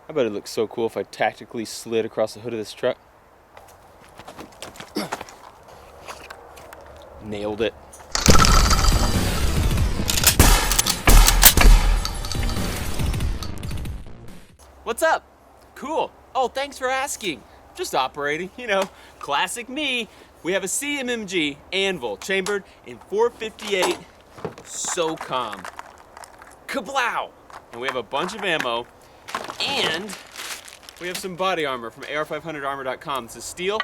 I bet it looks so cool if I tactically slid across the hood of this truck. Nailed it. What's up? Cool. Oh, thanks for asking. Just operating, you know, classic me. We have a CMMG anvil chambered in 458 Socom. Kablow! And we have a bunch of ammo, and we have some body armor from AR500armor.com. This is steel.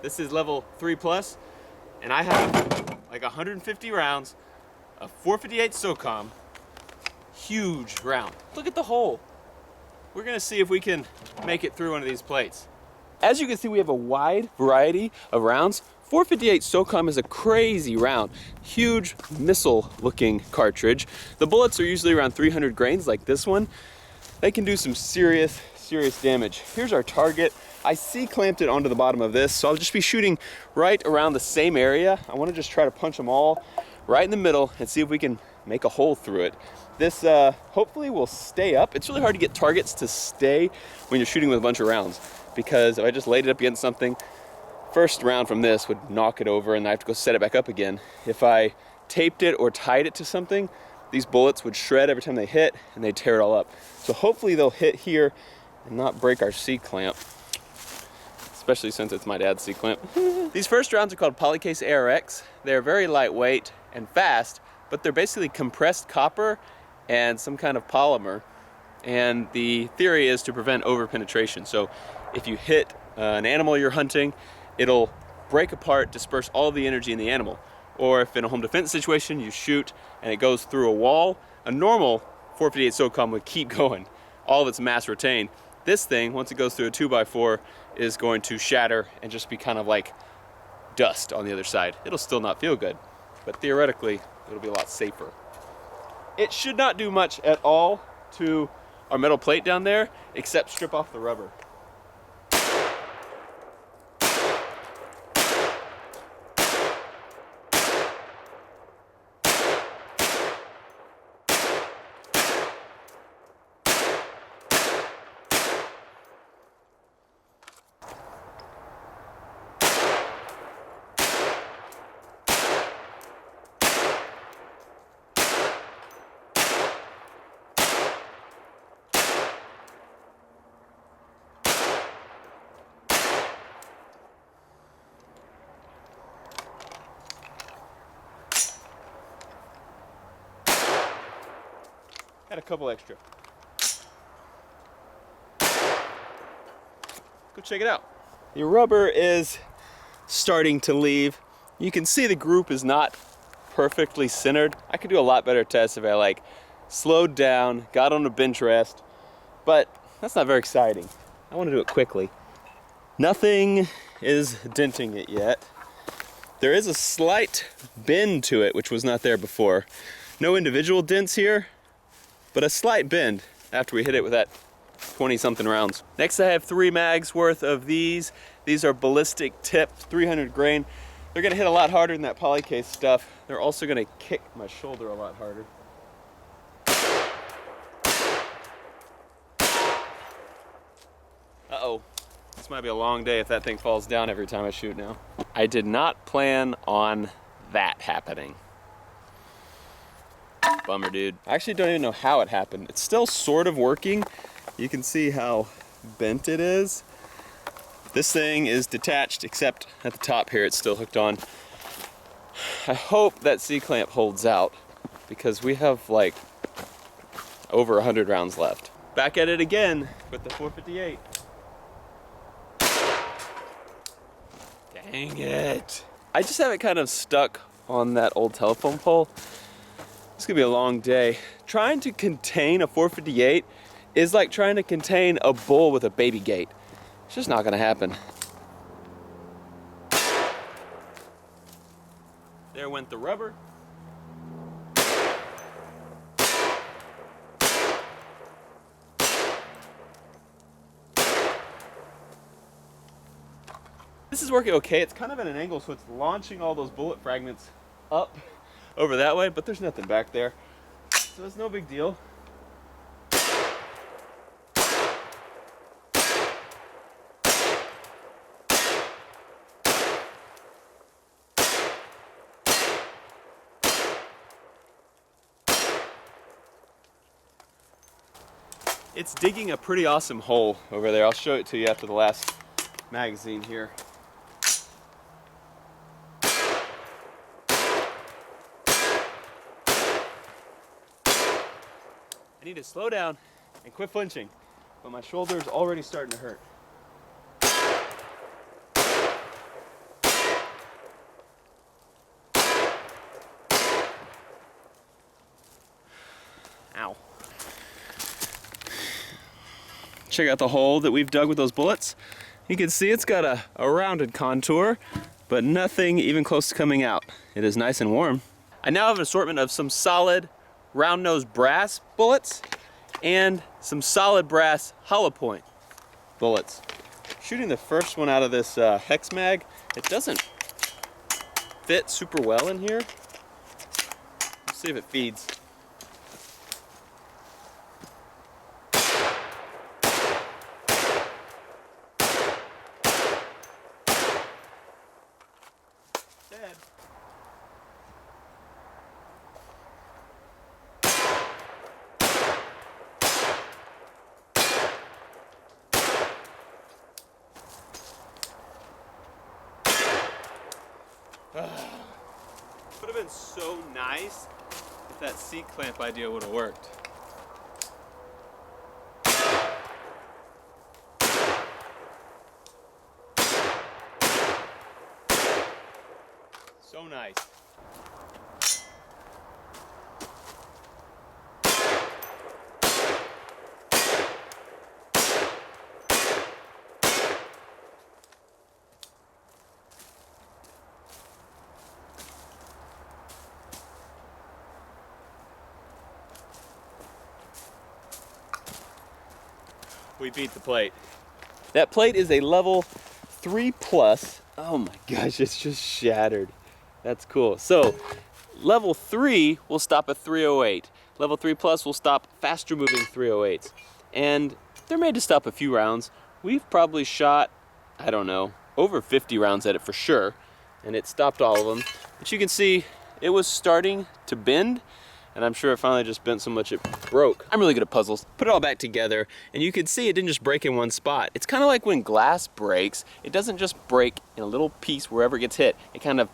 This is level 3+, and I have like 150 rounds of 458 Socom. Huge round. Look at the hole. We're gonna see if we can make it through one of these plates. As you can see, we have a wide variety of rounds. 458 Socom is a crazy round. Huge missile-looking cartridge. The bullets are usually around 300 grains, like this one. They can do some serious damage. Here's our target. I C-clamped it onto the bottom of this, so I'll just be shooting right around the same area. I wanna just try to punch them all right in the middle and see if we can make a hole through it. This hopefully will stay up. It's really hard to get targets to stay when you're shooting with a bunch of rounds, because if I just laid it up against something, first round from this would knock it over and I have to go set it back up again. If I taped it or tied it to something, these bullets would shred every time they hit and they'd tear it all up. So hopefully they'll hit here and not break our C-clamp, especially since it's my dad's C-clamp. These first rounds are called Polycase RX. They're very lightweight and fast, but they're basically compressed copper and some kind of polymer. And the theory is to prevent over-penetration. So if you hit an animal you're hunting, it'll break apart, disperse all of the energy in the animal. Or if in a home defense situation, you shoot and it goes through a wall, a normal 458 Socom would keep going, all of its mass retained. This thing, once it goes through a 2x4, is going to shatter and just be kind of like dust on the other side. It'll still not feel good, but theoretically, it'll be a lot safer. It should not do much at all to our metal plate down there, except strip off the rubber. Had a couple extra. Go check it out. The rubber is starting to leave. You can see the group is not perfectly centered. I could do a lot better test if I like slowed down, got on a bench rest, but that's not very exciting. I want to do it quickly. Nothing is denting it yet. There is a slight bend to it, which was not there before. No individual dents here, but a slight bend after we hit it with that 20-something rounds. Next, I have 3 mags worth of these. These are ballistic tipped, 300 grain. They're gonna hit a lot harder than that Polycase stuff. They're also gonna kick my shoulder a lot harder. Uh-oh, this might be a long day if that thing falls down every time I shoot now. I did not plan on that happening. Bummer, dude. I actually don't even know how it happened. It's still sort of working. You can see how bent it is. This thing is detached, except at the top here it's still hooked on. I hope that C-clamp holds out, because we have like over 100 rounds left. Back at it again with the 458. Dang it. I just have it kind of stuck on that old telephone pole. It's gonna be a long day. Trying to contain a 458 is like trying to contain a bull with a baby gate. It's just not gonna happen. There went the rubber. This is working okay. It's kind of at an angle, so it's launching all those bullet fragments up over that way, but there's nothing back there, so it's no big deal. It's digging a pretty awesome hole over there. I'll show it to you after the last magazine here. I need to slow down and quit flinching, but my shoulder is already starting to hurt. Ow. Check out the hole that we've dug with those bullets. You can see it's got a rounded contour, but nothing even close to coming out. It is nice and warm. I now have an assortment of some solid round nose brass bullets and some solid brass hollow point bullets. Shooting the first one out of this hex mag, it doesn't fit super well in here. Let's see if it feeds. Dead. Would have been so nice if that seat clamp idea would have worked. So nice. We beat the plate. That plate is a level 3 plus. Oh my gosh, it's just shattered. That's cool. So level 3 will stop a 308. Level 3 plus will stop faster moving 308s. And they're made to stop a few rounds. We've probably shot, I don't know, over 50 rounds at it for sure. And it stopped all of them. But you can see it was starting to bend. And I'm sure it finally just bent so much it broke. I'm really good at puzzles. Put it all back together, and you can see it didn't just break in one spot. It's kind of like when glass breaks, it doesn't just break in a little piece wherever it gets hit. It kind of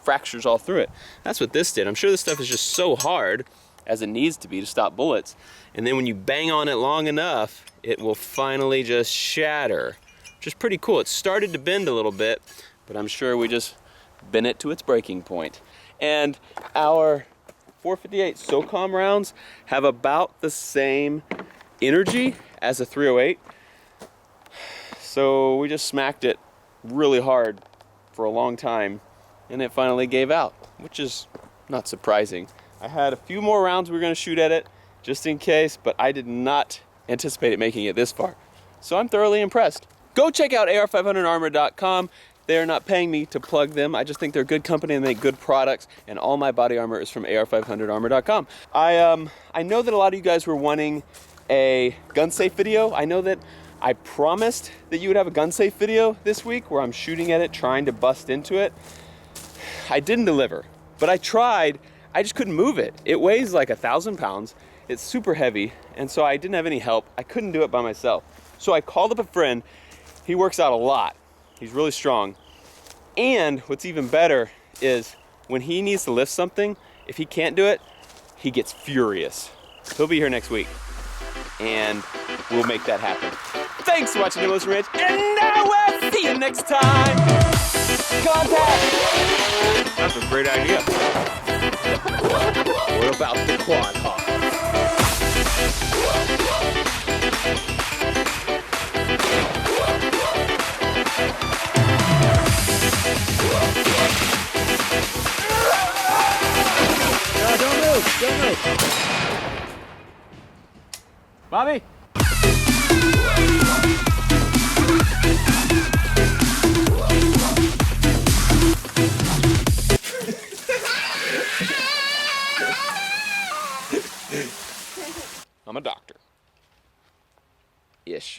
fractures all through it. That's what this did. I'm sure this stuff is just so hard, as it needs to be to stop bullets. And then when you bang on it long enough, it will finally just shatter, which is pretty cool. It started to bend a little bit, but I'm sure we just bent it to its breaking point. And our 458 Socom rounds have about the same energy as a 308. So we just smacked it really hard for a long time, and it finally gave out, which is not surprising. I had a few more rounds we were going to shoot at it just in case, but I did not anticipate it making it this far. So I'm thoroughly impressed. Go check out ar500armor.com. They are not paying me to plug them. I just think they're a good company and make good products, and all my body armor is from ar500armor.com. I know that a lot of you guys were wanting a gun safe video. I know that I promised that you would have a gun safe video this week where I'm shooting at it, trying to bust into it. I didn't deliver, but I tried. I just couldn't move it. It weighs like 1,000 pounds. It's super heavy, and so I didn't have any help. I couldn't do it by myself. So I called up a friend. He works out a lot. He's really strong. And what's even better is when he needs to lift something, if he can't do it, he gets furious. He'll be here next week, and we'll make that happen. Thanks for watching Demolition Ranch, and I will see you next time. Contact! That's a great idea. What about the quad hawk? No, don't move, don't move. Bobby? I'm a doctor. Ish.